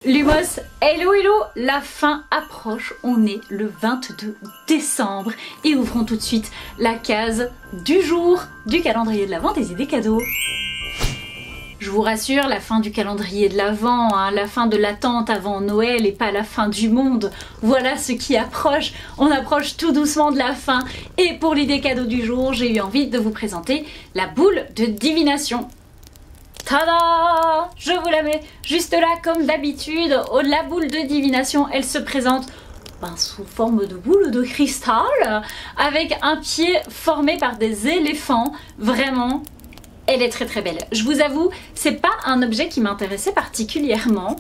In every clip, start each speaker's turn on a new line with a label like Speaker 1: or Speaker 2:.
Speaker 1: Lumos, hello hello, la fin approche, on est le 22 décembre et ouvrons tout de suite la case du jour du calendrier de l'Avent des idées cadeaux. Je vous rassure, la fin du calendrier de l'Avent, la fin de l'attente avant Noël et pas la fin du monde, voilà ce qui approche, on approche tout doucement de la fin et pour l'idée cadeau du jour, j'ai eu envie de vous présenter la boule de divination. Tada! Je vous la mets juste là comme d'habitude. La boule de divination, elle se présente sous forme de boule de cristal avec un pied formé par des éléphants. Vraiment, elle est très très belle. Je vous avoue, c'est pas un objet qui m'intéressait particulièrement.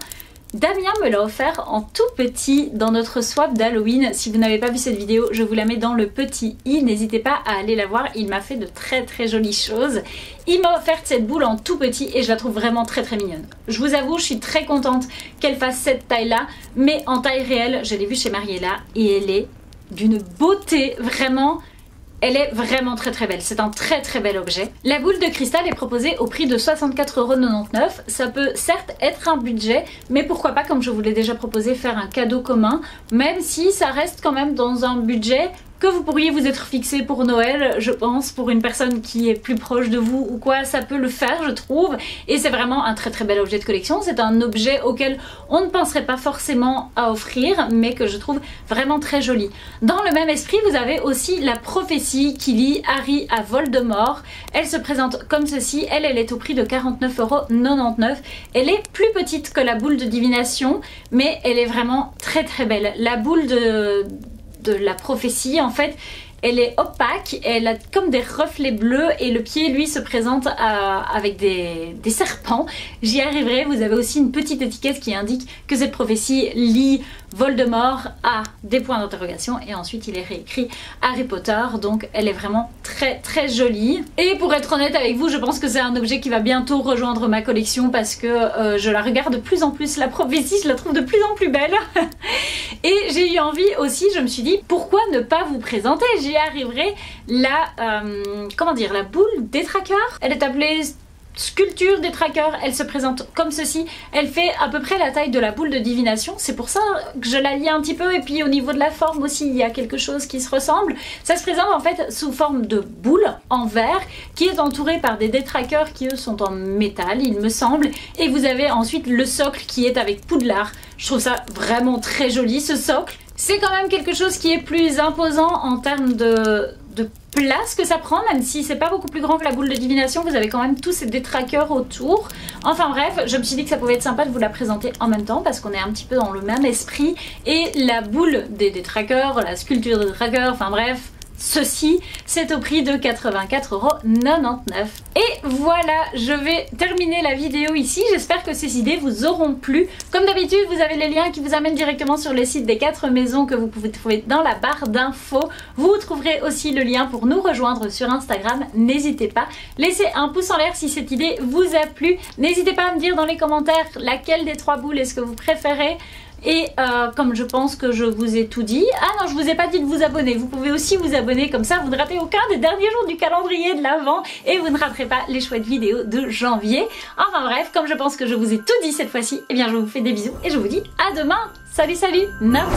Speaker 1: Damien me l'a offert en tout petit dans notre swap d'Halloween. Si vous n'avez pas vu cette vidéo, je vous la mets dans le petit i. N'hésitez pas à aller la voir. Il m'a fait de très très jolies choses. Il m'a offert cette boule en tout petit et je la trouve vraiment très très mignonne. Je vous avoue, je suis très contente qu'elle fasse cette taille-là. Mais en taille réelle, je l'ai vue chez Mariella et elle est d'une beauté vraiment... Elle est vraiment très très belle, c'est un très très bel objet. La boule de cristal est proposée au prix de 64,99 €. Ça peut certes être un budget, mais pourquoi pas, comme je vous l'ai déjà proposé, faire un cadeau commun, même si ça reste quand même dans un budget que vous pourriez vous être fixé pour Noël, je pense, pour une personne qui est plus proche de vous ou quoi, ça peut le faire, je trouve. Et c'est vraiment un très très bel objet de collection. C'est un objet auquel on ne penserait pas forcément à offrir, mais que je trouve vraiment très joli. Dans le même esprit, vous avez aussi la prophétie qui lie Harry à Voldemort. Elle se présente comme ceci. Elle est au prix de 49,99 €. Elle est plus petite que la boule de divination, mais elle est vraiment très très belle. La boule de la prophétie, en fait, elle est opaque, elle a comme des reflets bleus et le pied, lui, se présente avec des serpents. J'y arriverai. Vous avez aussi une petite étiquette qui indique que cette prophétie lie Voldemort à des points d'interrogation et ensuite il est réécrit Harry Potter, donc elle est vraiment très très jolie. Et pour être honnête avec vous, je pense que c'est un objet qui va bientôt rejoindre ma collection parce que je la regarde de plus en plus, la prophétie, je la trouve de plus en plus belle. Et j'ai eu envie aussi, je me suis dit, pourquoi ne pas vous présenter, j'y arriverai, la boule détraqueur. Elle est appelée sculpture détraqueur, elle se présente comme ceci, elle fait à peu près la taille de la boule de divination, c'est pour ça que je la lie un petit peu, et puis au niveau de la forme aussi, il y a quelque chose qui se ressemble. Ça se présente en fait sous forme de boule en verre, qui est entourée par des détraqueurs qui eux sont en métal, il me semble, et vous avez ensuite le socle qui est avec Poudlard. Je trouve ça vraiment très joli ce socle. C'est quand même quelque chose qui est plus imposant en termes de place que ça prend, même si c'est pas beaucoup plus grand que la boule de divination, vous avez quand même tous ces détraqueurs autour. Enfin bref, je me suis dit que ça pouvait être sympa de vous la présenter en même temps parce qu'on est un petit peu dans le même esprit. Et la boule des détraqueurs, la sculpture des détraqueurs, enfin bref, ceci, c'est au prix de 84,99 €. Et voilà, je vais terminer la vidéo ici. J'espère que ces idées vous auront plu. Comme d'habitude, vous avez les liens qui vous amènent directement sur les sites des 4 maisons que vous pouvez trouver dans la barre d'infos. Vous trouverez aussi le lien pour nous rejoindre sur Instagram. N'hésitez pas. Laissez un pouce en l'air si cette idée vous a plu. N'hésitez pas à me dire dans les commentaires laquelle des 3 boules est-ce que vous préférez. Et comme je pense que je vous ai tout dit, ah non, je vous ai pas dit de vous abonner, vous pouvez aussi vous abonner, comme ça vous ne ratez aucun des derniers jours du calendrier de l'Avent et vous ne raterez pas les chouettes vidéos de janvier. Enfin bref, comme je pense que je vous ai tout dit cette fois-ci, eh bien je vous fais des bisous et je vous dis à demain. Salut salut, Nars.